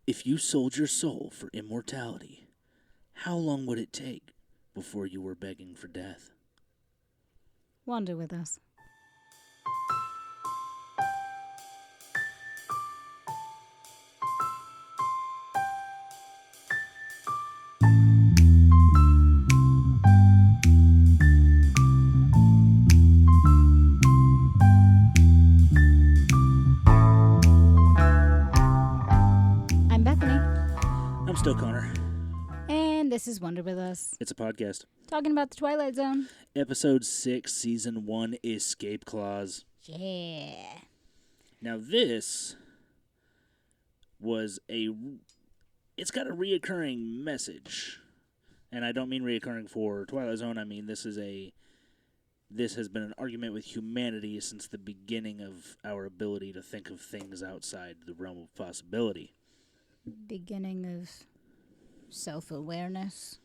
If you sold your soul for immortality, how long would it take before you were begging for death? Wander with us. I'm Bethany, I'm still Konr. and this is Wander with Us, It's a podcast. talking about the Twilight Zone. Episode 6, Season 1, Escape Clause. Yeah. Now this was it's got a reoccurring message. And I don't mean reoccurring for Twilight Zone, I mean this has been an argument with humanity since the beginning of our ability to think of things outside the realm of possibility. Beginning of self-awareness.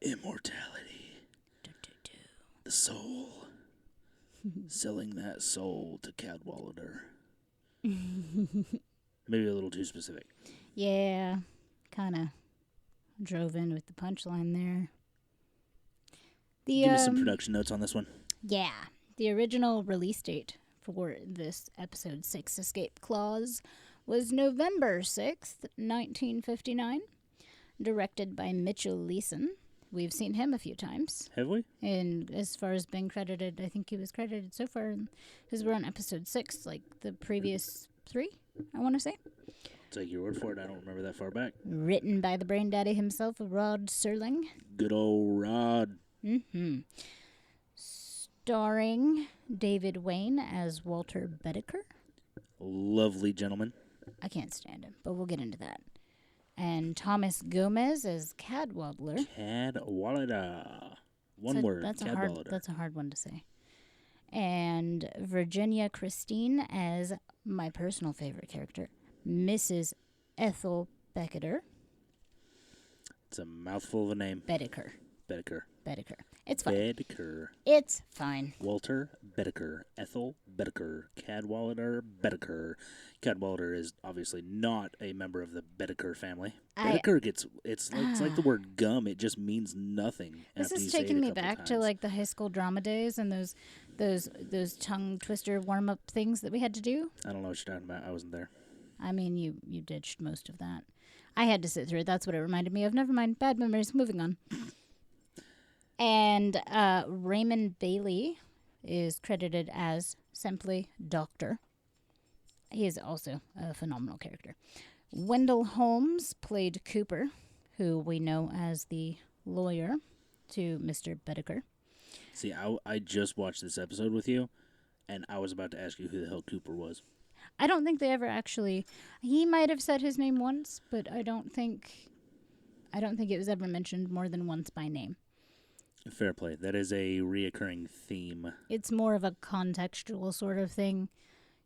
Immortality. The soul. Selling that soul to Cadwallader. Maybe a little too specific. Yeah, kind of drove in with the punchline there. Give me some production notes on this one. Yeah, the original release date for this episode 6 Escape Clause was November 6th, 1959, directed by Mitchell Leeson. We've seen him a few times. Have we? And as far as being credited, I think he was credited so far, because we're on episode 6, like the previous 3, I want to say. Take your word for it, I don't remember that far back. Written by the brain daddy himself, Rod Serling. Good old Rod. Mm-hmm. Starring David Wayne as Walter Bedecker. Lovely gentleman. I can't stand him, but we'll get into that. And Thomas Gomez as Cadwallader. Cadwallader. One word, Cadwallader. That's a hard one to say. And Virginia Christine as my personal favorite character, Mrs. Ethel Becketer. It's a mouthful of a name. Bedecker. It's fine. Bedecker. It's fine. Walter Bedecker. Ethel Bedecker. Cadwallader Bedecker. Cadwallader is obviously not a member of the Bedecker family. Bedecker it's like the word gum. It just means nothing. This is taking me back to like the high school drama days and those tongue twister warm up things that we had to do. I don't know what you're talking about. I wasn't there. I mean, you ditched most of that. I had to sit through it. That's what it reminded me of. Never mind. Bad memories. Moving on. And Raymond Bailey is credited as simply Doctor. He is also a phenomenal character. Wendell Holmes played Cooper, who we know as the lawyer to Mr. Bedecker. See, I just watched this episode with you, and I was about to ask you who the hell Cooper was. I don't think they ever actually... He might have said his name once, but I don't think it was ever mentioned more than once by name. Fair play. That is a reoccurring theme. It's more of a contextual sort of thing.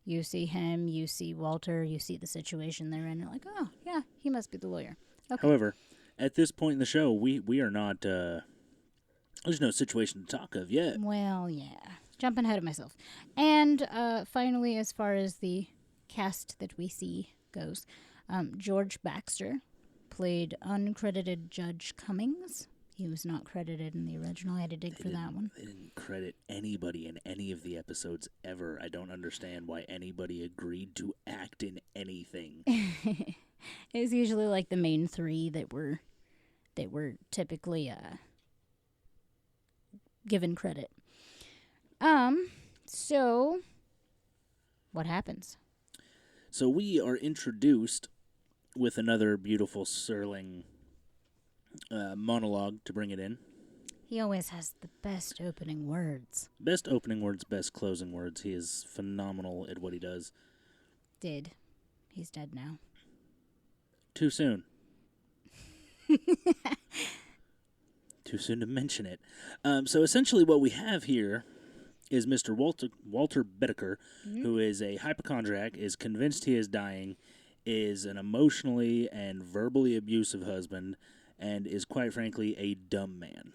You see him, you see Walter, you see the situation they're in. You're like, oh, yeah, he must be the lawyer. Okay. However, at this point in the show, we are not... there's no situation to talk of yet. Well, yeah. Jumping ahead of myself. And finally, as far as the cast that we see goes, George Baxter played uncredited Judge Cummings. He was not credited in the original. I had to dig for that one. They didn't credit anybody in any of the episodes ever. I don't understand why anybody agreed to act in anything. It was usually like the main 3 that were typically given credit. So what happens? So we are introduced with another beautiful Serling monologue to bring it in. He always has the best opening words. Best opening words, best closing words. He is phenomenal at what he does. He's dead now. Too soon. Too soon to mention it. So essentially what we have here is Mr. Walter Bedecker, who is a hypochondriac, is convinced he is dying, is an emotionally and verbally abusive husband, and is quite frankly a dumb man.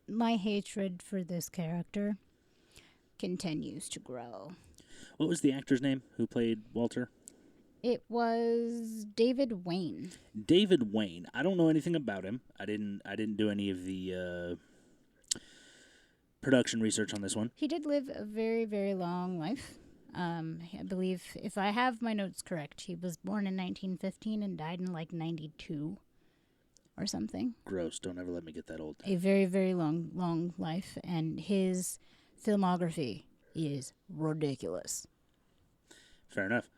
My hatred for this character continues to grow. What was the actor's name who played Walter? It was David Wayne. David Wayne. I don't know anything about him. I didn't do any of the production research on this one. He did live a very, very long life. I believe, if I have my notes correct, he was born in 1915 and died in like 92 or something. Gross. Don't ever let me get that old. A very, very long life, and his filmography is ridiculous. Fair enough.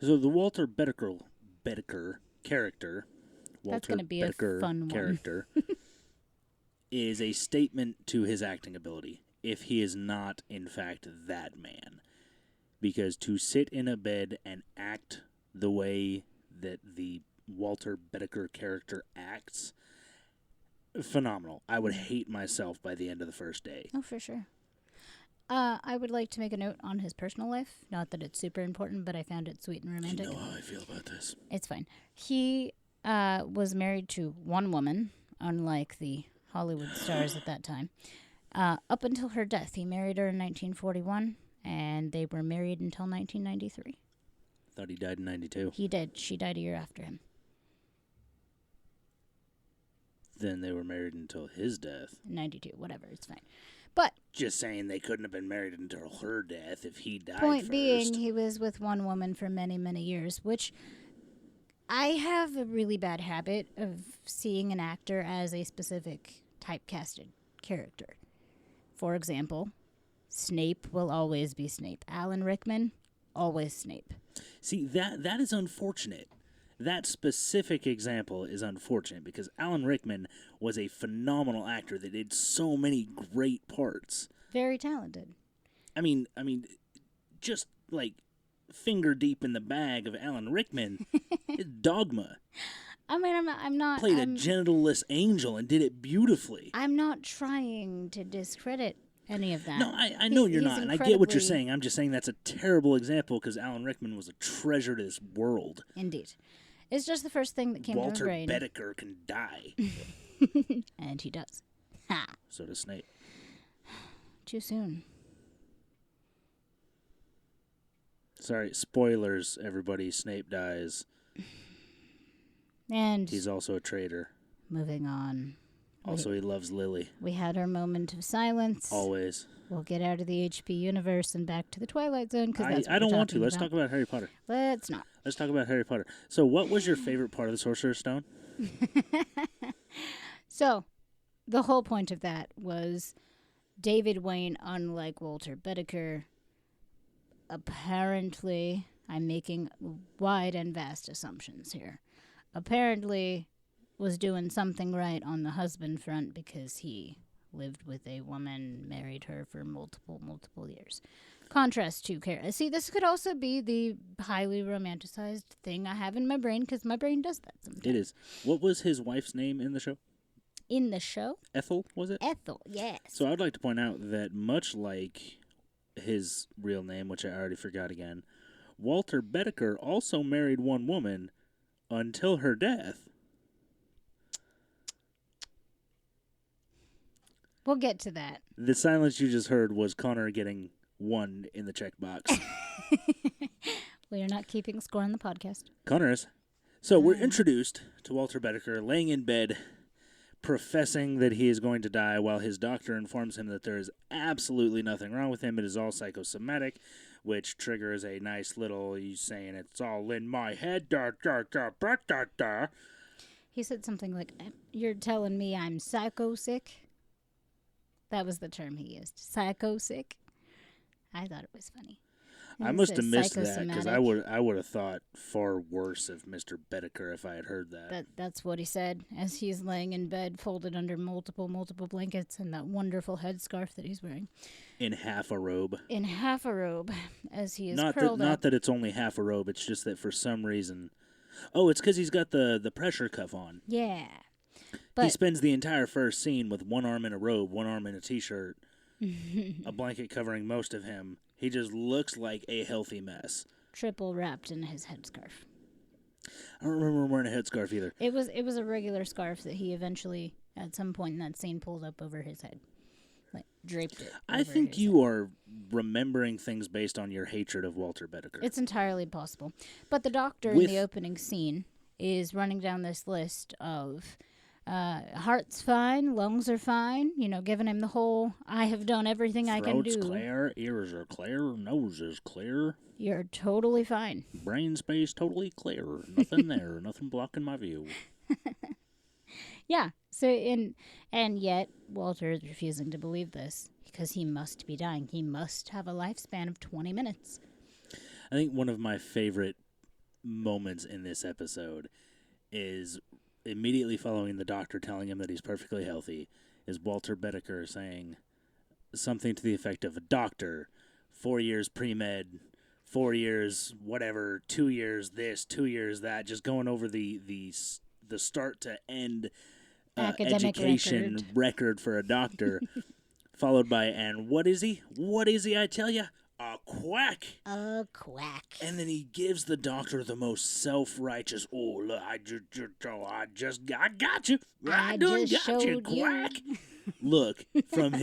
So the Walter Bedecker character, That's going to be a fun character, is a statement to his acting ability, if he is not, in fact, that man. Because to sit in a bed and act the way that the Walter Bedecker character acts, phenomenal. I would hate myself by the end of the first day. Oh, for sure. I would like to make a note on his personal life. Not that it's super important, but I found it sweet and romantic. You know how I feel about this. It's fine. He was married to one woman, unlike the Hollywood stars at that time. Up until her death. He married her in 1941, and they were married until 1993. Thought he died in 92. He did. She died a year after him. Then they were married until his death. 92, whatever. It's fine. But just saying they couldn't have been married until her death if he died point first. Being, he was with one woman for many, many years, which I have a really bad habit of seeing an actor as a specific typecasted character. For example, Snape will always be Snape. Alan Rickman, always Snape. See, that is unfortunate. That specific example is unfortunate because Alan Rickman was a phenomenal actor that did so many great parts. Very talented. I mean, just like finger deep in the bag of Alan Rickman, Dogma. I mean, I'm not... Played a genitalless angel and did it beautifully. I'm not trying to discredit any of that. No, I know you're not, and I get what you're saying. I'm just saying that's a terrible example because Alan Rickman was a treasure to this world. Indeed. It's just the first thing that came to my brain. Walter Bedecker can die. And he does. Ha! So does Snape. Too soon. Sorry, spoilers, everybody. Snape dies. And he's also a traitor. Moving on. Also, he loves Lily. We had our moment of silence. Always. We'll get out of the HP universe and back to the Twilight Zone because that's what I don't want to. about. Let's talk about Harry Potter. Let's not. Let's talk about Harry Potter. So, what was your favorite part of the Sorcerer's Stone? So, the whole point of that was David Wayne, unlike Walter Bedecker, apparently, I'm making wide and vast assumptions here, apparently was doing something right on the husband front because he lived with a woman, married her for multiple years. Contrast to Kara. See, this could also be the highly romanticized thing I have in my brain because my brain does that sometimes. It is. What was his wife's name in the show? In the show? Ethel, was it? Ethel, yes. So I would like to point out that much like his real name, which I already forgot again, Walter Bedecker also married one woman until her death. We'll get to that. The silence you just heard was Konr getting 1 in the checkbox. We are not keeping score on the podcast. Konr is. So we're introduced to Walter Bedecker laying in bed, professing that he is going to die while his doctor informs him that there is absolutely nothing wrong with him. It is all psychosomatic, which triggers a nice little, he's saying, it's all in my head. Da, da, da, da, da, da. He said something like, you're telling me I'm psycho-sick? That was the term he used. Psycho-sick? I thought it was funny. I must have missed that because I would have thought far worse of Mr. Bedecker if I had heard that. That's what he said as he's laying in bed, folded under multiple blankets and that wonderful headscarf that he's wearing. In half a robe. In half a robe, as he is curled up. Not that it's only half a robe. It's just that for some reason, it's because he's got the pressure cuff on. Yeah, but he spends the entire first scene with one arm in a robe, one arm in a t-shirt, a blanket covering most of him. He just looks like a healthy mess. Triple wrapped in his headscarf. I don't remember him wearing a headscarf either. It was a regular scarf that he eventually, at some point in that scene, pulled up over his head. Like, draped it. I over think his you head. are remembering things based on your hatred of Walter Bedecker. It's entirely possible. But the doctor in With- the opening scene is running down this list of heart's fine, lungs are fine, giving him the whole, I have done everything I can do. Throat's clear, ears are clear, nose is clear, You're totally fine. brain space totally clear. Nothing there, nothing blocking my view. Yeah. So and yet Walter is refusing to believe this because he must be dying. He must have a lifespan of 20 minutes. I think one of my favorite moments in this episode is immediately following the doctor telling him that he's perfectly healthy, is Walter Bedecker saying something to the effect of, "Doctor, 4 years pre-med, 4 years whatever, 2 years this, 2 years that," just going over the start to end Academic education record for a doctor, followed by, "And what is he? What is he, I tell you? A quack." A quack. And then he gives the doctor the most self-righteous, "Oh, look, I got you. I done just got you, showed quack." Look, from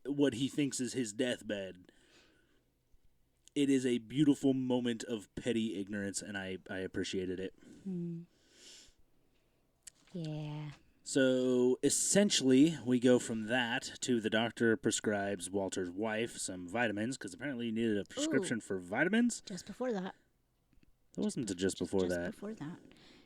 what he thinks is his deathbed. It is a beautiful moment of petty ignorance, and I appreciated it. Yeah. So, essentially, we go from that to the doctor prescribes Walter's wife some vitamins, because apparently he needed a prescription for vitamins. Just before that. It wasn't just before that. Just before that.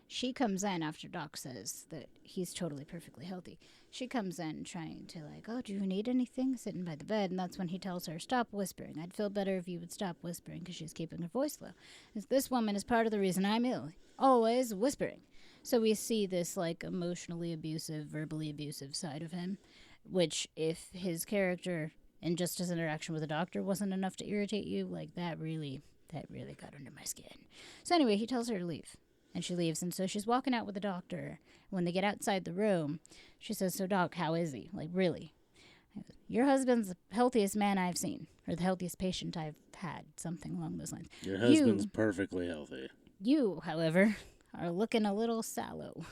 She comes in after Doc says that he's totally perfectly healthy. She comes in trying to "Oh, do you need anything?" Sitting by the bed, and that's when he tells her, "Stop whispering. I'd feel better if you would stop whispering," because she's keeping her voice low. This woman is part of the reason I'm ill. Always whispering. So we see this emotionally abusive, verbally abusive side of him, which if his character and just his interaction with the doctor wasn't enough to irritate you, that really got under my skin. So anyway, he tells her to leave. And she leaves, and so she's walking out with the doctor. When they get outside the room, she says, "So, Doc, how is he? Really?" "Your husband's the healthiest man I've seen, or the healthiest patient I've had," something along those lines. Your husband's perfectly healthy. You, however, are looking a little sallow.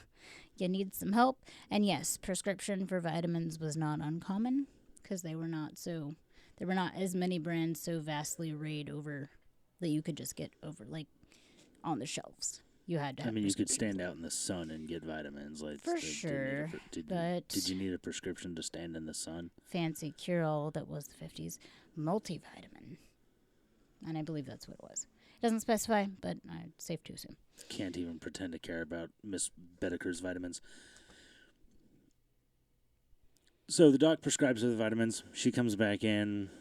You need some help. And yes, prescription for vitamins was not uncommon, because there were not as many brands so vastly arrayed over that you could just get over, on the shelves. You had to have you could stand out in the sun and get vitamins. For sure. Did you need a prescription to stand in the sun? Fancy cure-all that was the 50s multivitamin. And I believe that's what it was. It doesn't specify, but it's safe to assume. Can't even pretend to care about Miss Bedecker's vitamins. So the doc prescribes her the vitamins. She comes back in.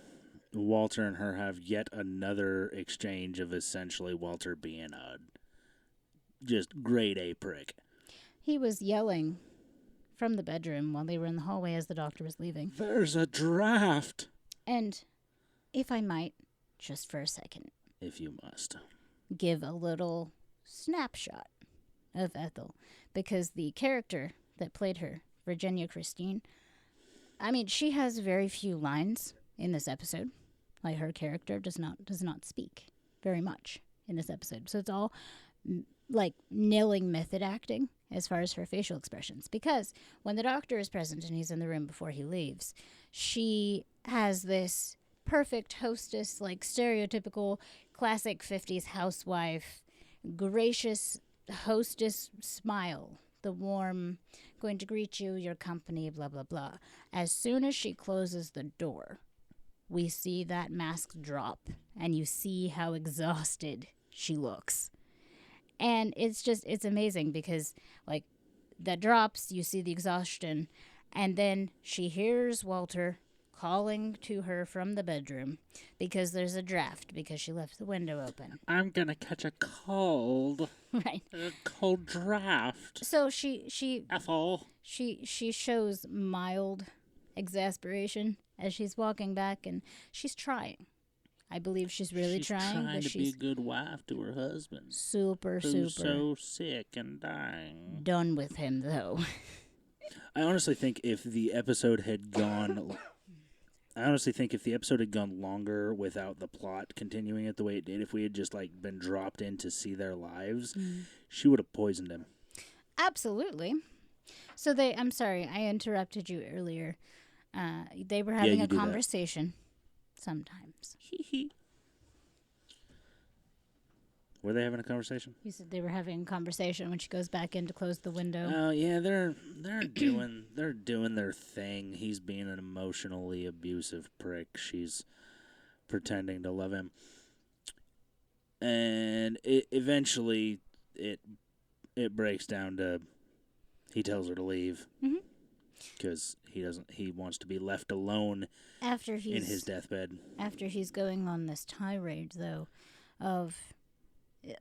Walter and her have yet another exchange of essentially Walter being a just grade A prick. He was yelling from the bedroom while they were in the hallway as the doctor was leaving. "There's a draft." And if I might, just for a second, if you must, give a little snapshot of Ethel, because the character that played her, Virginia Christine, she has very few lines in this episode. Her character does not speak very much in this episode. So it's all nailing method acting as far as her facial expressions. Because when the doctor is present and he's in the room before he leaves, she has this perfect hostess, stereotypical classic 50s housewife, gracious hostess smile, the warm, going to greet you, your company, blah, blah, blah. As soon as she closes the door, we see that mask drop, and you see how exhausted she looks. And it's amazing because, that drops, you see the exhaustion, and then she hears Walter calling to her from the bedroom because there's a draft, because she left the window open. "I'm gonna catch a cold." Right. A cold draft. So she Ethel. She shows mild exasperation as she's walking back, and she's trying. I believe she's really trying, but to she's be a good wife to her husband. Super so sick and dying. Done with him, though. I honestly think if the episode had gone longer without the plot continuing it the way it did, if we had just been dropped in to see their lives, she would have poisoned him. Absolutely. So I'm sorry, I interrupted you earlier. They were having you a do that. conversation sometimes. Were they having a conversation? He said they were having a conversation when she goes back in to close the window. Oh yeah, they're doing their thing. He's being an emotionally abusive prick. She's pretending to love him, and eventually it breaks down to he tells her to leave because he wants to be left alone After he's in his deathbed. After he's going on this tirade, though, of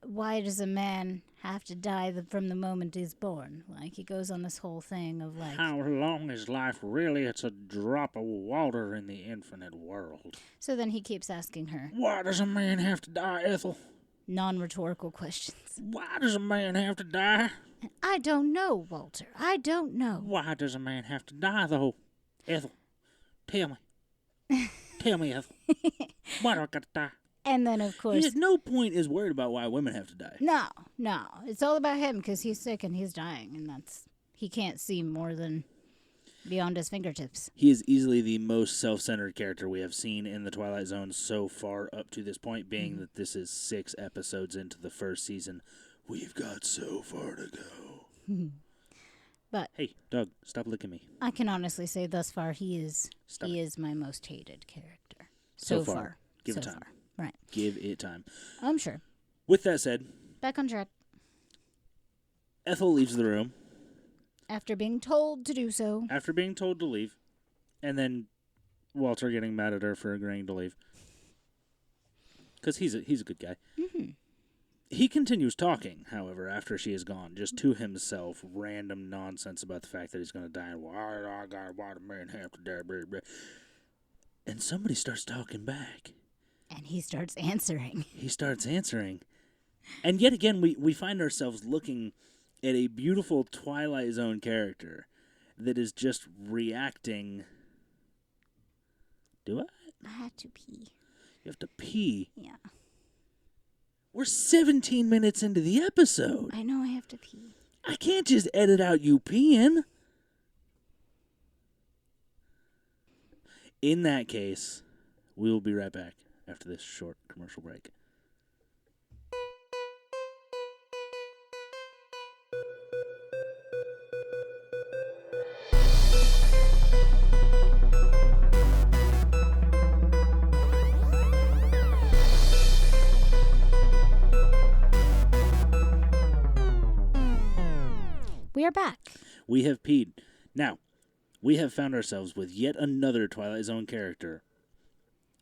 why does a man have to die from the moment he's born? Like, he goes on this whole thing of, like... How long is life really? It's a drop of water in the infinite world. So then he keeps asking her... Why does a man have to die, Ethel? Non-rhetorical questions. Why does a man have to die? I don't know, Walter. I don't know. Why does a man have to die, though? Ethel, tell me. Tell me, Ethel. Why do I got to die? And then, of course... He at no point is worried about why women have to die. No. It's all about him because he's sick and he's dying, and he can't see more than beyond his fingertips. He is easily the most self-centered character we have seen in the Twilight Zone so far up to this point, being that this is 6 episodes into the first season. We've got so far to go. But hey, Doug, stop licking me. I can honestly say thus far he is my most hated character. So far. Give it time. Right. Give it time. I'm sure. With that said, back on track. Ethel leaves the room. After being told to do so. After being told to leave. And then Walter getting mad at her for agreeing to leave. Because he's a good guy. Mm-hmm. He continues talking, however, after she is gone, just to himself, random nonsense about the fact that he's going to die. And why do men have to die? Blah, blah. And somebody starts talking back. And he starts answering. And yet again, we find ourselves looking at a beautiful Twilight Zone character that is just reacting. Do I? I had to pee. You have to pee? Yeah. We're 17 minutes into the episode. I know I have to pee. I can't just edit out you peeing. In that case, we will be right back after this short commercial break. We are back. We have peed. Now, we have found ourselves with yet another Twilight Zone character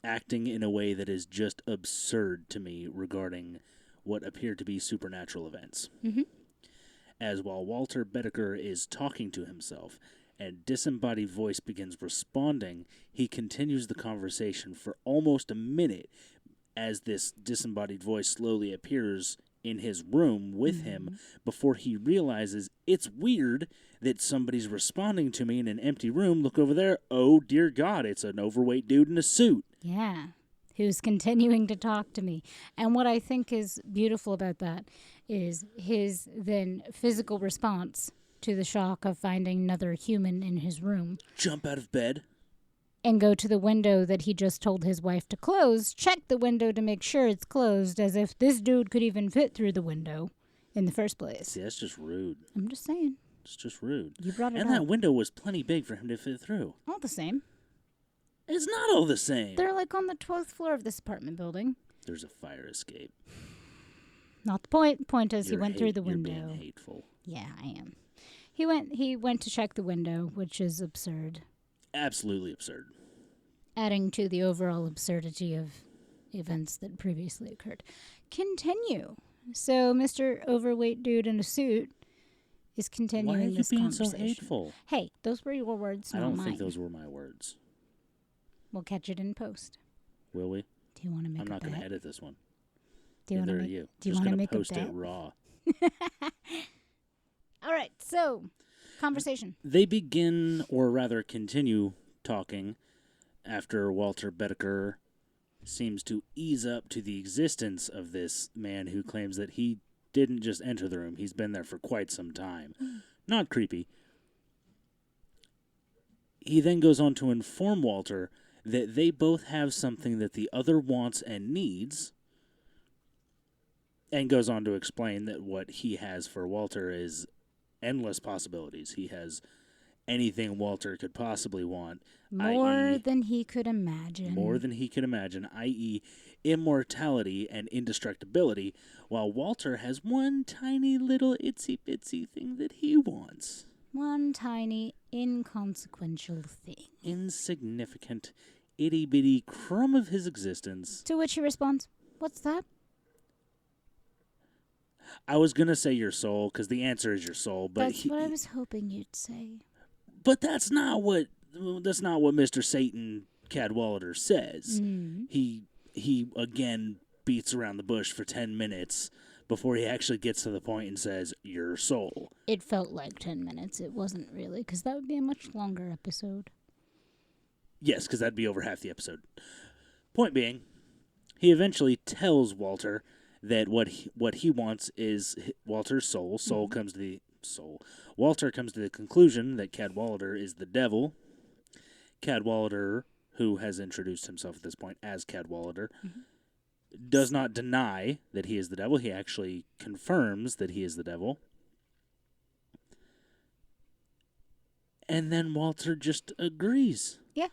acting in a way that is just absurd to me regarding what appear to be supernatural events. Mm-hmm. As while Walter Bedecker is talking to himself and disembodied voice begins responding, he continues the conversation for almost a minute as this disembodied voice slowly appears in his room with him before he realizes it's weird that somebody's responding to me in an empty room. Look over there. Oh, dear God, it's an overweight dude in a suit. Yeah, who's continuing to talk to me. And what I think is beautiful about that is his then physical response to the shock of finding another human in his room. Jump out of bed. And go to the window that he just told his wife to close, check the window to make sure it's closed, as if this dude could even fit through the window in the first place. See, that's just rude. I'm just saying. It's just rude. You brought it up. And that window was plenty big for him to fit through. All the same. It's not all the same. They're like on the 12th floor of this apartment building. There's a fire escape. Not the point. The point is he went through the You're window. being hateful. Yeah, I am. He went to check the window, which is absurd. Absolutely absurd. Adding to the overall absurdity of events that previously occurred. Continue. So, Mr. Overweight Dude in a suit is continuing this conversation. Why are you being so hateful? Hey, those were your words, not mine. I don't think those were my words. We'll catch it in post. Will we? Do you want to make a bet? I'm not going to edit this one. Do you want to make? You. Do you want to make a bet? Just going to post it raw. All right. So, conversation. They begin, or rather continue, talking after Walter Bedecker seems to ease up to the existence of this man who claims that he didn't just enter the room. He's been there for quite some time. Not creepy. He then goes on to inform Walter that they both have something that the other wants and needs, and goes on to explain that what he has for Walter is endless possibilities. He has anything Walter could possibly want, More than he could imagine. more than he could imagine, i.e., immortality and indestructibility, while Walter has one tiny little itsy-bitsy thing that he wants. One tiny, inconsequential thing. Insignificant, itty-bitty crumb of his existence. To which he responds, "What's that?" I was going to say your soul, because the answer is your soul, but That's what I was hoping you'd say. But that's not what Mr. Satan Cadwallader says. Mm. He again beats around the bush for 10 minutes before he actually gets to the point and says, your soul. It felt like 10 minutes. It wasn't really, because that would be a much longer episode. Yes, because that'd be over half the episode. Point being, he eventually tells Walter that what he wants is Walter's soul. Walter comes to the conclusion that Cadwallader is the devil. Cadwallader, who has introduced himself at this point as Cadwallader, does not deny that he is the devil. He actually confirms that he is the devil. And then Walter just agrees. Yeah.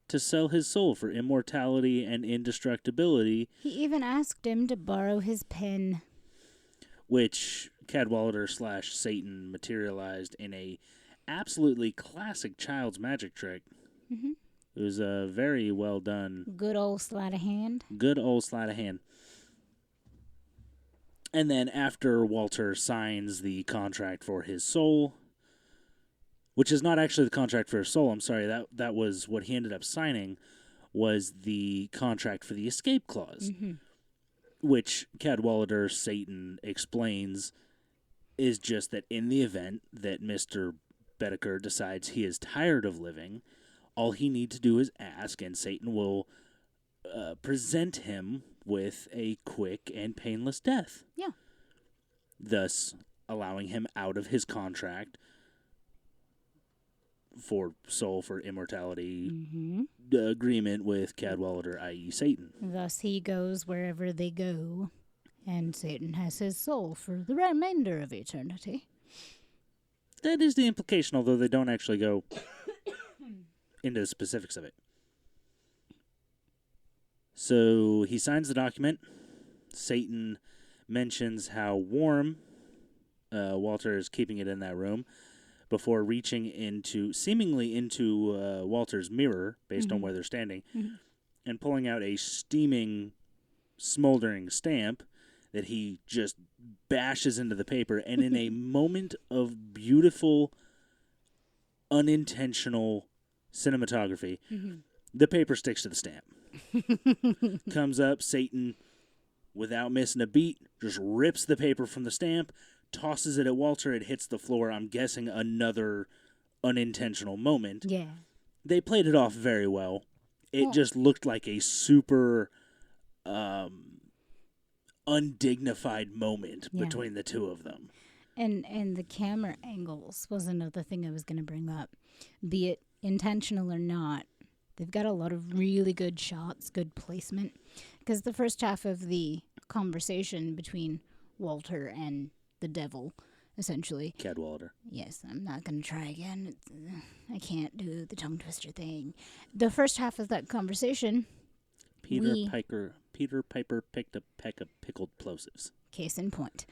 To sell his soul for immortality and indestructibility. He even asked him to borrow his pen. Which Cadwallader / Satan materialized in a absolutely classic child's magic trick. Mm-hmm. It was a very well done. Good old sleight of hand. Good old sleight of hand. And then after Walter signs the contract for his soul, which is not actually the contract for his soul, I'm sorry, that was what he ended up signing, was the contract for the escape clause, which Cadwallader Satan explains is just that in the event that Mr. Bedecker decides he is tired of living, all he needs to do is ask, and Satan will present him with a quick and painless death. Yeah. Thus allowing him out of his contract for soul for immortality agreement with Cadwallader, i.e. Satan. Thus he goes wherever they go, and Satan has his soul for the remainder of eternity. That is the implication, although they don't actually go into the specifics of it. So he signs the document. Satan mentions how warm Walter is keeping it in that room, before reaching seemingly into Walter's mirror, based on where they're standing, and pulling out a steaming, smoldering stamp that he just bashes into the paper, and in a moment of beautiful, unintentional cinematography, the paper sticks to the stamp. Comes up, Satan, without missing a beat, just rips the paper from the stamp, tosses it at Walter, it hits the floor. I'm guessing another unintentional moment. Yeah. They played it off very well. It just looked like a super undignified moment between the two of them. And the camera angles was another thing I was going to bring up. Be it intentional or not, they've got a lot of really good shots, good placement. Because the first half of the conversation between Walter and the devil, essentially. Cadwallader. Yes, I'm not going to try again. I can't do the tongue twister thing. The first half of that conversation... Peter Piper picked a peck of pickled plosives. Case in point.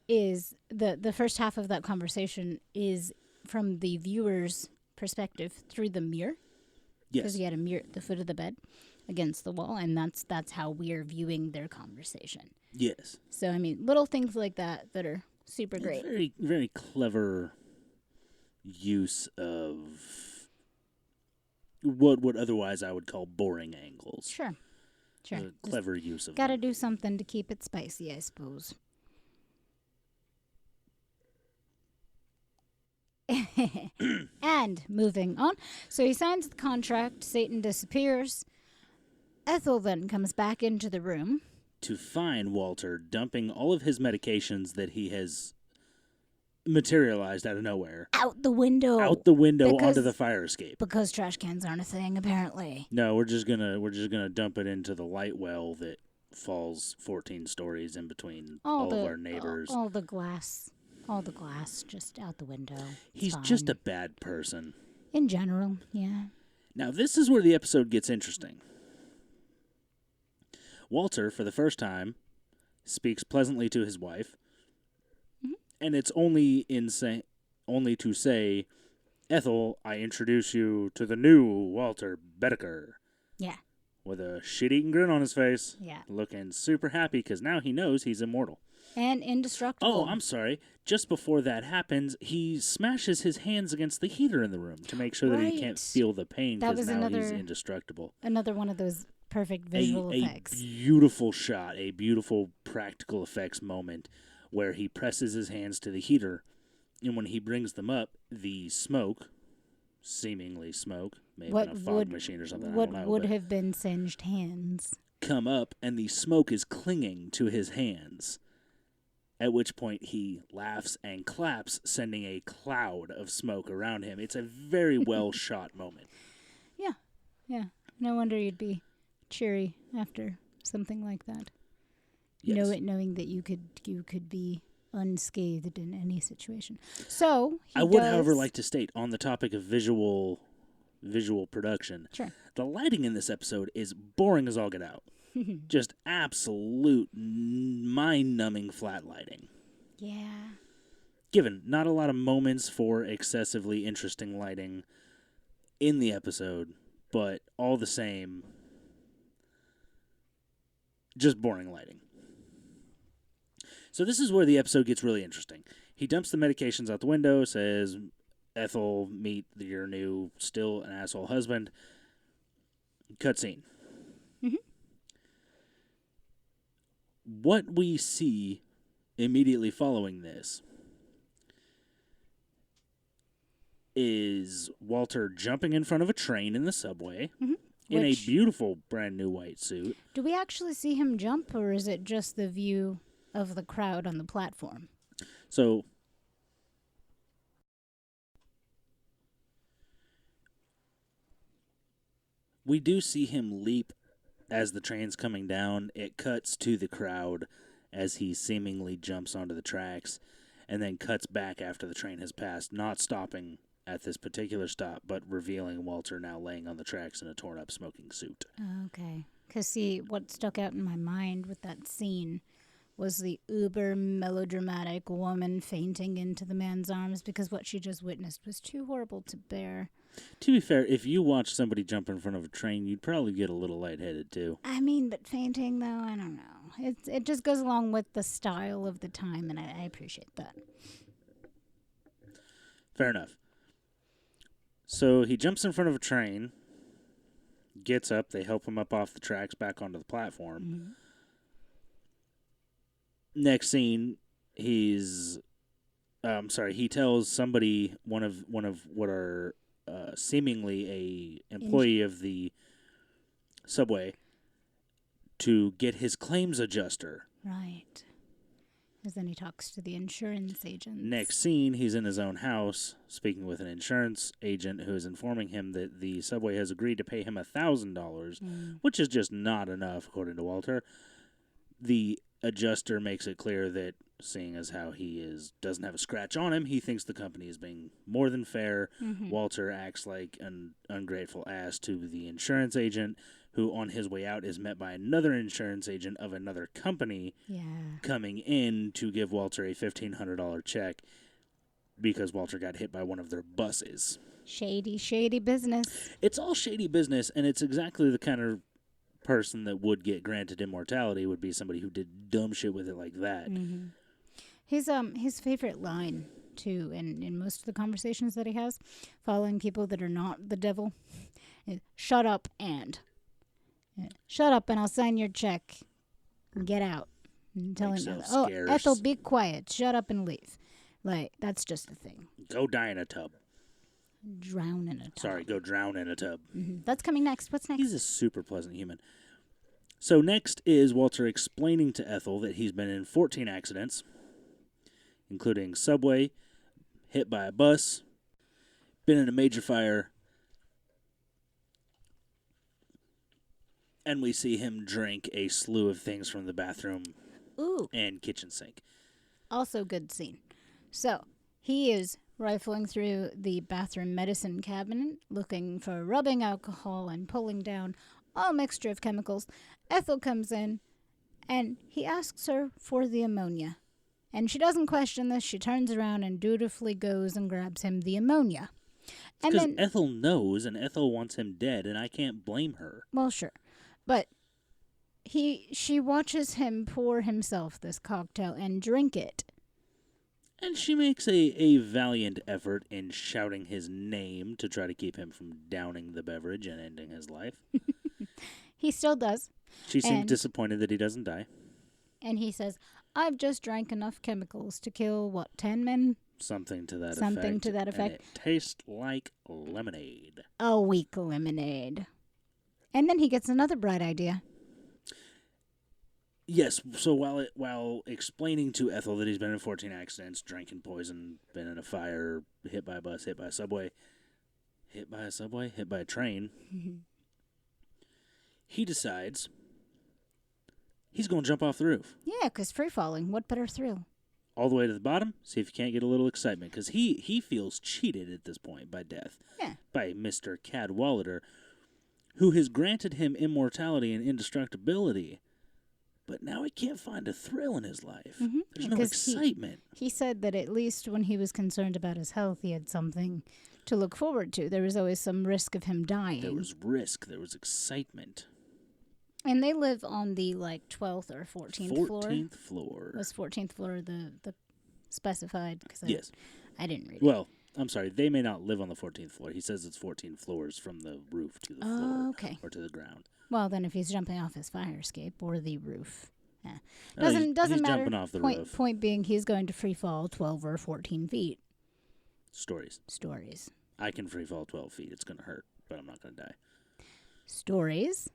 Is the first half of that conversation is from the viewer's perspective through the mirror. Yes. Because he had a mirror at the foot of the bed against the wall, and that's how we're viewing their conversation. Yes. So, I mean, little things like that are super great. Very, very clever use of what would otherwise I would call boring angles. Sure. Clever use of Gotta them. do something to keep it spicy, I suppose. And moving on. So he signs the contract. Satan disappears. Ethel then comes back into the room to find Walter dumping all of his medications that he has materialized out of nowhere. Out the window. Out the window onto the fire escape. Because trash cans aren't a thing, apparently. No, we're just gonna dump it into the light well that falls 14 stories in between all of our neighbors. All the glass just out the window. He's just a bad person. In general, yeah. Now, this is where the episode gets interesting. Walter, for the first time, speaks pleasantly to his wife, and it's only to say, Ethel, I introduce you to the new Walter Bedecker. Yeah. With a shit-eating grin on his face. Yeah. Looking super happy because now he knows he's immortal. And indestructible. Oh, I'm sorry. Just before that happens, he smashes his hands against the heater in the room to make sure that he can't feel the pain because now he's indestructible. Another one of those perfect visual effects. A beautiful shot, a beautiful practical effects moment where he presses his hands to the heater, and when he brings them up, the smoke, seemingly smoke, maybe been a fog machine or something, I don't know. What would have been singed hands? Come up, and the smoke is clinging to his hands. At which point he laughs and claps, sending a cloud of smoke around him. It's a very well shot moment. Yeah. No wonder you'd be cheery after something like that. Yes. Knowing that you could be unscathed in any situation. So I would, however, like to state on the topic of visual production. Sure. The lighting in this episode is boring as all get out. Just absolute mind-numbing flat lighting. Yeah. Given not a lot of moments for excessively interesting lighting in the episode, but all the same, just boring lighting. So this is where the episode gets really interesting. He dumps the medications out the window, says, Ethel, meet your new, still an asshole husband. Cutscene. What we see immediately following this is Walter jumping in front of a train in the subway in a beautiful brand new white suit. Do we actually see him jump, or is it just the view of the crowd on the platform? So we do see him leap as the train's coming down. It cuts to the crowd as he seemingly jumps onto the tracks, and then cuts back after the train has passed, not stopping at this particular stop, but revealing Walter now laying on the tracks in a torn-up smoking suit. Okay. Because, see, what stuck out in my mind with that scene was the uber melodramatic woman fainting into the man's arms because what she just witnessed was too horrible to bear. To be fair, if you watch somebody jump in front of a train, you'd probably get a little lightheaded, too. I mean, but fainting, though, I don't know. It just goes along with the style of the time, and I appreciate that. Fair enough. So he jumps in front of a train, gets up, they help him up off the tracks back onto the platform. Next scene, he tells somebody, one of what are seemingly a employee of the subway, to get his claims adjuster. Right. Because then he talks to the insurance agent. Next scene, he's in his own house speaking with an insurance agent who is informing him that the subway has agreed to pay him $1,000, which is just not enough, according to Walter. The adjuster makes it clear that, seeing as how he doesn't have a scratch on him, he thinks the company is being more than fair. Walter acts like an ungrateful ass to the insurance agent, who on his way out is met by another insurance agent of another company coming in to give Walter a $1,500 check because Walter got hit by one of their buses. Shady business. It's all shady business, and it's exactly the kind of person that would get granted immortality would be somebody who did dumb shit with it like that. His favorite line, too, in most of the conversations that he has, following people that are not the devil, is, shut up and I'll sign your check and get out. And tell him, Ethel, be quiet. Shut up and leave. Like, that's just a thing. Go die in a tub. Drown in a tub. Sorry, go drown in a tub. That's coming next. What's next? He's a super pleasant human. So next is Walter explaining to Ethel that he's been in 14 accidents, including subway, hit by a bus, been in a major fire, and we see him drink a slew of things from the bathroom and kitchen sink. Also good scene. So, he is rifling through the bathroom medicine cabinet, looking for rubbing alcohol and pulling down all mixture of chemicals. Ethel comes in, and he asks her for the ammonia. And she doesn't question this. She turns around and dutifully goes and grabs him the ammonia. Because Ethel knows, and Ethel wants him dead, and I can't blame her. Well, sure. But she watches him pour himself this cocktail and drink it. And she makes a valiant effort in shouting his name to try to keep him from downing the beverage and ending his life. He still does. She seems disappointed that he doesn't die. And he says, I've just drank enough chemicals to kill, 10 men? Something to that effect. Something to that effect. And it tastes like lemonade. A weak lemonade. And then he gets another bright idea. Yes, so while explaining to Ethel that he's been in 14 accidents, drinking poison, been in a fire, hit by a bus, hit by a subway, hit by a train, he decides he's going to jump off the roof. Yeah, because free falling, what better thrill? All the way to the bottom, see if you can't get a little excitement, because he feels cheated at this point by death. Yeah. By Mr. Cadwallader, who has granted him immortality and indestructibility. But now he can't find a thrill in his life. Mm-hmm. There's no excitement. He said that at least when he was concerned about his health, he had something to look forward to. There was always some risk of him dying. There was risk. There was excitement. And they live on the 12th or 14th floor. 14th floor. Was 14th floor the specified? Yes. I didn't read it. Well, I'm sorry. They may not live on the 14th floor. He says it's 14 floors from the roof to the floor. Okay. Or to the ground. Well, then if he's jumping off his fire escape or the roof. He's matter. Jumping off the roof. Point being, he's going to free fall 12 or 14 feet. Stories. I can free fall 12 feet. It's going to hurt, but I'm not going to die. Stories.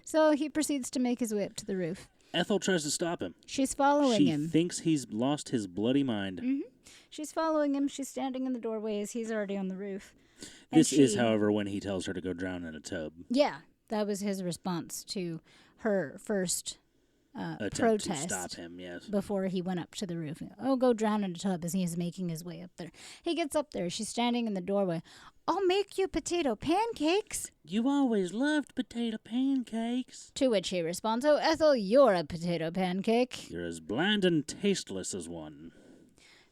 So he proceeds to make his way up to the roof. Ethel tries to stop him. She's following him. She thinks he's lost his bloody mind. Mm-hmm. She's following him. She's standing in the doorway as he's already on the roof. This is, however, when he tells her to go drown in a tub. Yeah, that was his response to her first protest to stop him, yes. Before he went up to the roof. Oh, go drown in a tub as he is making his way up there. He gets up there. She's standing in the doorway. I'll make you potato pancakes. You always loved potato pancakes. To which he responds, oh, Ethel, you're a potato pancake. You're as bland and tasteless as one.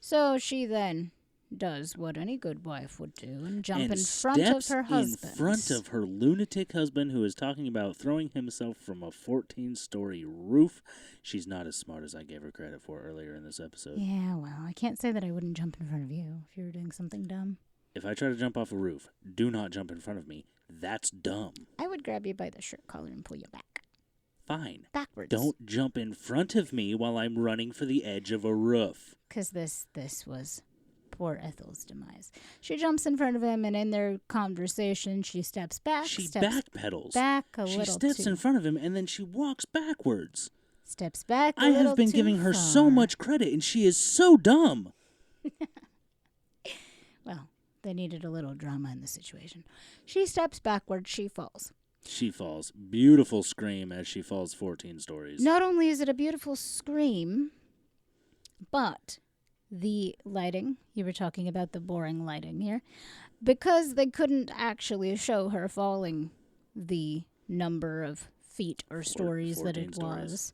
So she then does what any good wife would do and jump in front of her husband. In front of her lunatic husband who is talking about throwing himself from a 14-story roof. She's not as smart as I gave her credit for earlier in this episode. Yeah, well, I can't say that I wouldn't jump in front of you if you were doing something dumb. If I try to jump off a roof, do not jump in front of me. That's dumb. I would grab you by the shirt collar and pull you back. Fine. Backwards. Don't jump in front of me while I'm running for the edge of a roof. Because this was poor Ethel's demise. She jumps in front of him, and in their conversation, she steps back. She backpedals. Back a little. She steps in front of him, and then she walks backwards. Steps back I have been giving her so much credit, and she is so dumb. Well, they needed a little drama in the situation. She steps backwards. She falls. She falls. Beautiful scream as she falls 14 stories. Not only is it a beautiful scream, but the lighting, you were talking about the boring lighting here, because they couldn't actually show her falling the number of feet or stories that it was.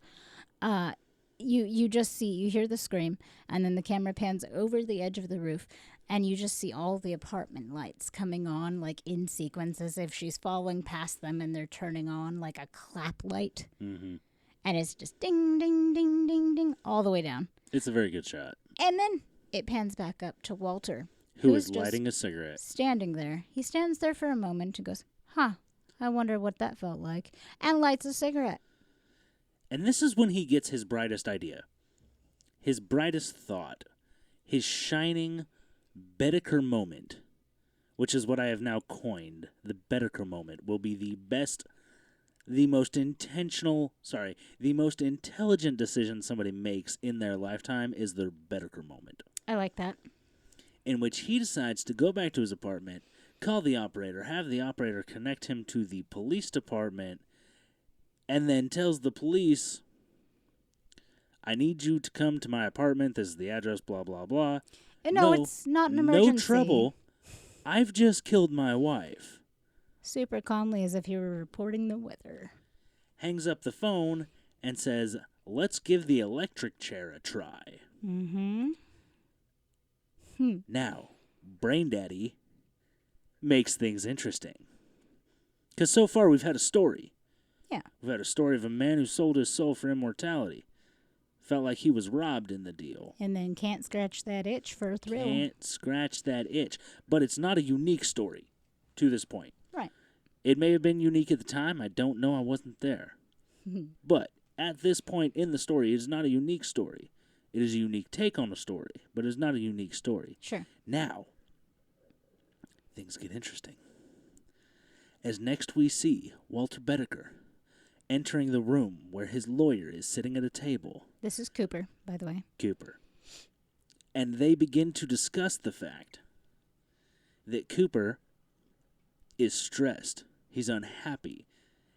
You just see, you hear the scream, and then the camera pans over the edge of the roof, and you just see all the apartment lights coming on, like in sequence, as if she's following past them and they're turning on like a clap light. Mm-hmm. And it's just ding, ding, ding, ding, ding, all the way down. It's a very good shot. And then it pans back up to Walter, who is lighting a cigarette. Standing there. He stands there for a moment and goes, I wonder what that felt like, and lights a cigarette. And this is when he gets his brightest idea, his brightest thought, his shining Bedecker moment, which is what I have now coined. The Bedecker moment will be the most intelligent decision somebody makes in their lifetime is their Bedecker moment. I like that. in which he decides to go back to his apartment, call the operator, have the operator connect him to the police department, and then tells the police, I need you to come to my apartment. This is the address, blah, blah, blah. No, it's not an emergency. No trouble. I've just killed my wife. Super calmly, as if you were reporting the weather. Hangs up the phone and says, let's give the electric chair a try. Mm-hmm. Now, Brain Daddy makes things interesting. Because so far we've had a story. Yeah. We've had a story of a man who sold his soul for immortality. Felt like he was robbed in the deal. And then can't scratch that itch for a thrill. Can't scratch that itch. But it's not a unique story to this point. Right. It may have been unique at the time. I don't know. I wasn't there. But at this point in the story, it is not a unique story. It is a unique take on a story, but it's not a unique story. Sure. Now, things get interesting. As next we see Walter Bedecker entering the room where his lawyer is sitting at a table. This is Cooper, by the way. Cooper. And they begin to discuss the fact that Cooper is stressed. He's unhappy.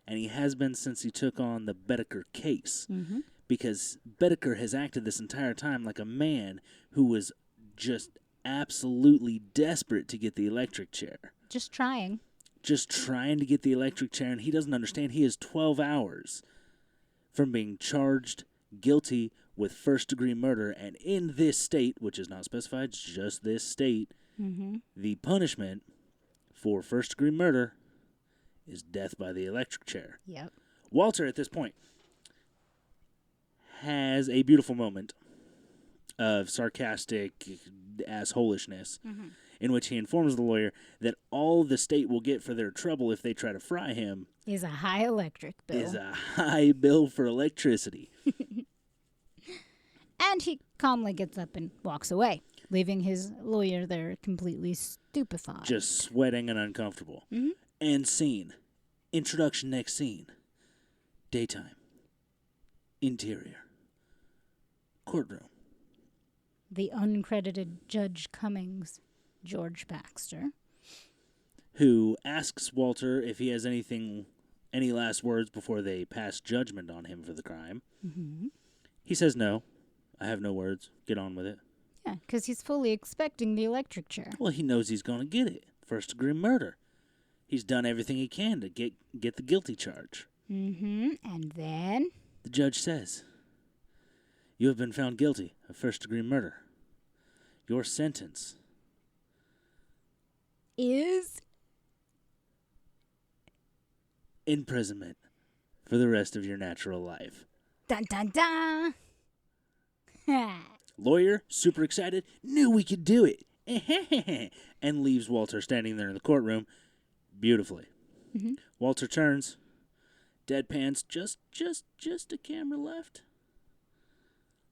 And he has been since he took on the Bedecker case. Mm-hmm. Because Bedecker has acted this entire time like a man who was just absolutely desperate to get the electric chair. Just trying To get the electric chair, and he doesn't understand he is 12 hours from being charged guilty with first-degree murder, and in this state, which is not specified, it's just this state, the punishment for first-degree murder is death by the electric chair. Yep. Walter, at this point, has a beautiful moment of sarcastic assholishness in which he informs the lawyer that all the state will get for their trouble if they try to fry him is a high electric bill. Is a high bill for electricity. And he calmly gets up and walks away, leaving his lawyer there completely stupefied. Just sweating and uncomfortable. Mm-hmm. End scene. Introduction, next scene. Daytime. Interior. Courtroom. The uncredited Judge Cummings, George Baxter, who asks Walter if he has any last words before they pass judgment on him for the crime. Mm-hmm. He says no. I have no words. Get on with it. Yeah, because he's fully expecting the electric chair. Well, he knows he's going to get it. First-degree murder. He's done everything he can to get the guilty charge. Mm-hmm. And then? The judge says, you have been found guilty of first-degree murder. Your sentence is imprisonment for the rest of your natural life. Dun dun dun! Lawyer, super excited, knew we could do it. And leaves Walter standing there in the courtroom beautifully. Mm-hmm. Walter turns, deadpans, just a camera left.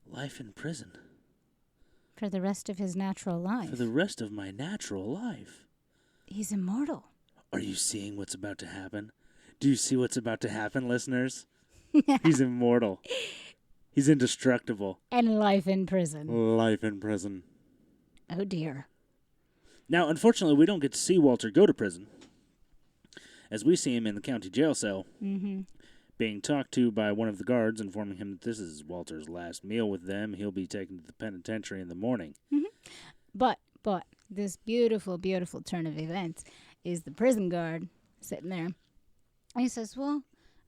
Life in prison. For the rest of his natural life. For the rest of my natural life. He's immortal. Are you seeing what's about to happen? Do you see what's about to happen, listeners? He's immortal. He's indestructible. And life in prison. Life in prison. Oh, dear. Now, unfortunately, we don't get to see Walter go to prison, as we see him in the county jail cell, being talked to by one of the guards, informing him that this is Walter's last meal with them. He'll be taken to the penitentiary in the morning. But this beautiful, beautiful turn of events is the prison guard sitting there. And he says, well,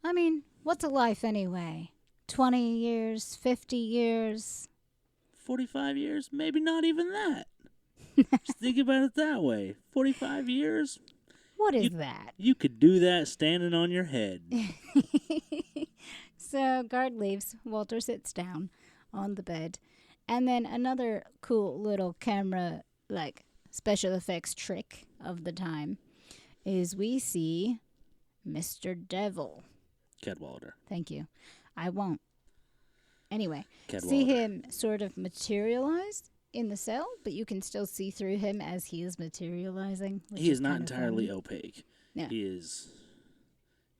I mean, what's a life anyway? 20 years, 50 years? 45 years? Maybe not even that. Just think about it that way. 45 years? What is that? You could do that standing on your head. So guard leaves. Walter sits down on the bed. And then another cool little camera, special effects trick of the time is we see Mr. Devil. Cadwallader. Thank you. I won't. Anyway, Cadwallader. see him sort of materialized in the cell, but you can still see through him as he is materializing. He is not entirely opaque. Yeah. He is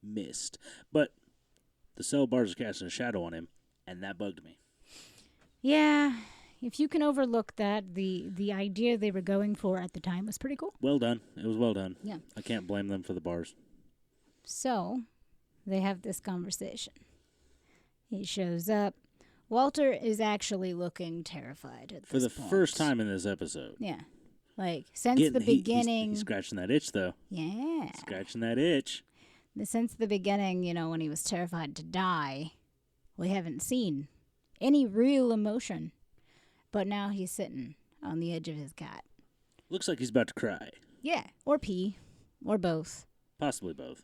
mist. But the cell bars are casting a shadow on him, and that bugged me. Yeah. if you can overlook that, the idea they were going for at the time was pretty cool. Well done. It was well done. Yeah. I can't blame them for the bars. So, they have this conversation. He shows up. Walter is actually looking terrified at For this the point. first time in this episode. Yeah. Like, since the beginning... He's scratching that itch, though. Yeah. Scratching that itch. Since the beginning, when he was terrified to die, we haven't seen any real emotion. But now he's sitting on the edge of his cot. Looks like he's about to cry. Yeah. Or pee. Or both. Possibly both.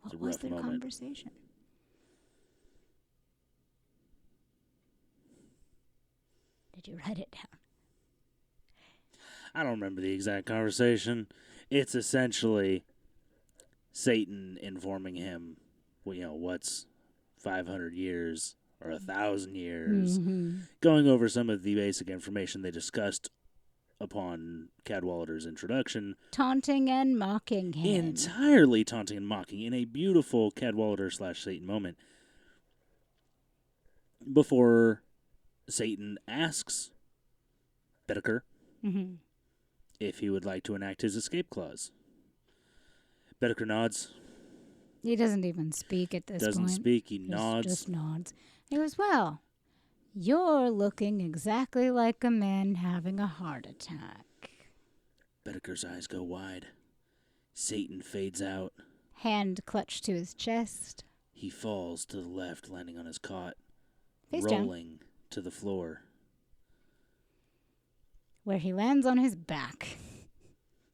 What was their conversation? Did you write it down? I don't remember the exact conversation. It's essentially Satan informing him, what's 500 years or 1,000 years, going over some of the basic information they discussed upon Cadwallader's introduction. Taunting and mocking him. Entirely taunting and mocking in a beautiful Cadwallader/Satan moment. Before Satan asks Bedecker if he would like to enact his escape clause. Bedecker nods. He doesn't even speak at this point. Doesn't speak, he nods. Just nods. He goes, well, you're looking exactly like a man having a heart attack. Bedecker's eyes go wide. Satan fades out. Hand clutched to his chest. He falls to the left, landing on his cot, Face rolling down. To the floor. Where he lands on his back.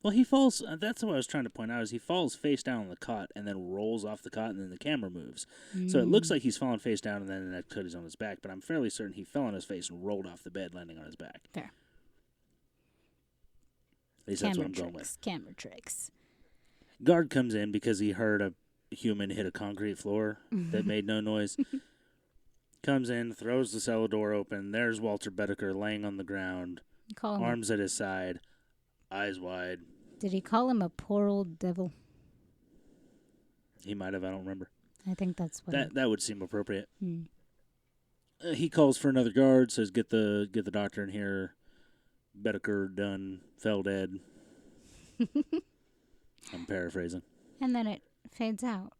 Well, he falls, that's what I was trying to point out, is he falls face down on the cot and then rolls off the cot and then the camera moves. So it looks like he's fallen face down and then the next cut is on his back, but I'm fairly certain he fell on his face and rolled off the bed, landing on his back. Fair. At least that's what I'm going with. Camera tricks. Guard comes in because he heard a human hit a concrete floor that made no noise. Comes in, throws the cellar door open. There's Walter Bedecker laying on the ground, arms at his side, eyes wide. Did he call him a poor old devil? He might have, I don't remember. I think that's what that would seem appropriate. He calls for another guard, says get the doctor in here. Bedecker done, fell dead. I'm paraphrasing. And then it fades out.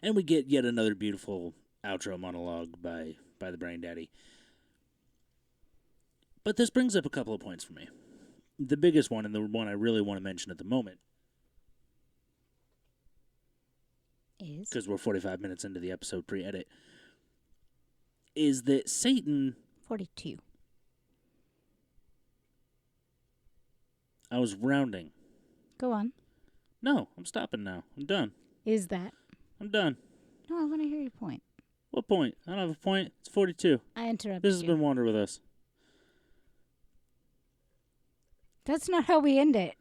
And we get yet another beautiful outro monologue by the Brain Daddy. But this brings up a couple of points for me. The biggest one, and the one I really want to mention at the moment, is because we're 45 minutes into the episode pre-edit, is that Satan... 42. I was rounding. Go on. No, I'm stopping now. I'm done. Is that? I'm done. No, I want to hear your point. What point? I don't have a point. It's 42. I interrupted This has been Wander with us. That's not how we end it.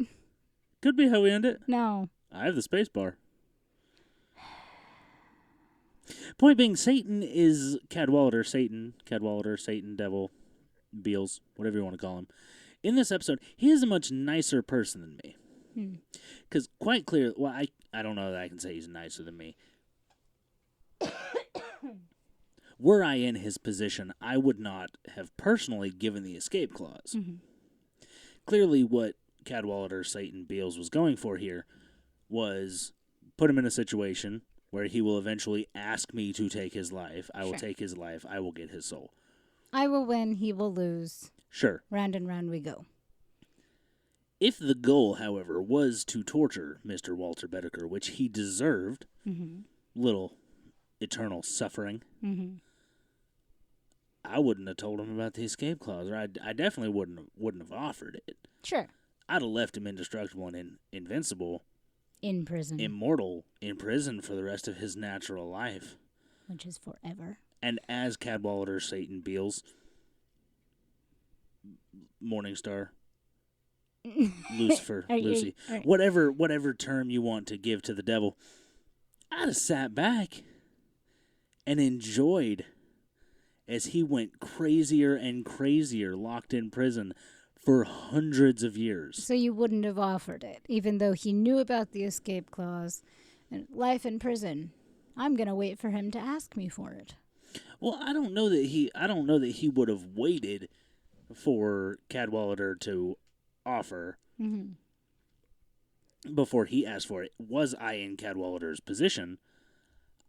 Could be how we end it. No. I have the space bar. Point being, Satan is Cadwallader, Satan, devil, Beals, whatever you want to call him. In this episode, he is a much nicer person than me. Because quite clear, well, I don't know that I can say he's nicer than me. Were I in his position, I would not have personally given the escape clause. Clearly, what Cadwallader, Satan, Beals was going for here was put him in a situation where he will eventually ask me to take his life. I will take his life. I will get his soul. I will win. He will lose. Sure. Round and round we go. If the goal, however, was to torture Mr. Walter Bedecker, which he deserved, little eternal suffering, I wouldn't have told him about the escape clause, or I definitely wouldn't have offered it. Sure. I'd have left him indestructible and invincible. In prison. Immortal, in prison for the rest of his natural life. Which is forever. And as Cadwallader, Satan, Beals, Morningstar, Lucifer, Lucy, whatever term you want to give to the devil, I'd have sat back and enjoyed as he went crazier and crazier, locked in prison for hundreds of years. So you wouldn't have offered it, even though he knew about the escape clause and life in prison. I'm going to wait for him to ask me for it. Well, I don't know that he would have waited for Cadwallader to offer before he asked for it. Was I in Cadwallader's position,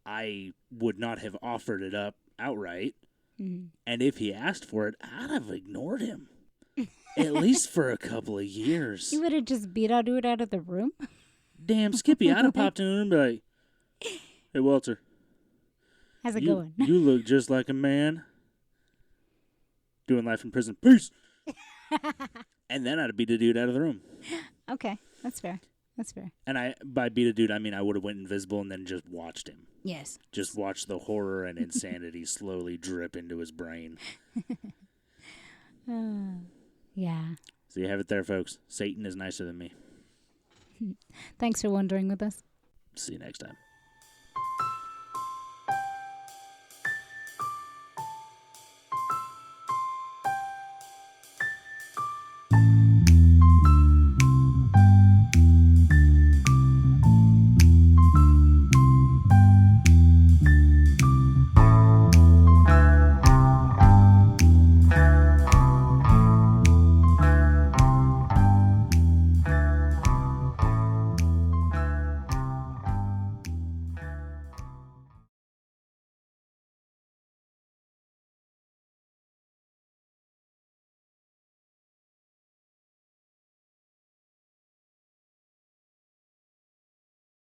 I would not have offered it up outright. And if he asked for it, I'd have ignored him. At least for a couple of years. You would have just beat that dude out of the room? Damn, Skippy, I'd have popped in and be like, hey, Walter. How's it going? You look just like a man. Doing life in prison. Peace! And then I'd have beat a dude out of the room. Okay, that's fair. That's fair. And by beat a dude, I mean I would have went invisible and then just watched him. Yes. Just watch the horror and insanity slowly drip into his brain. Yeah. So you have it there, folks. Satan is nicer than me. Thanks for wondering with us. See you next time.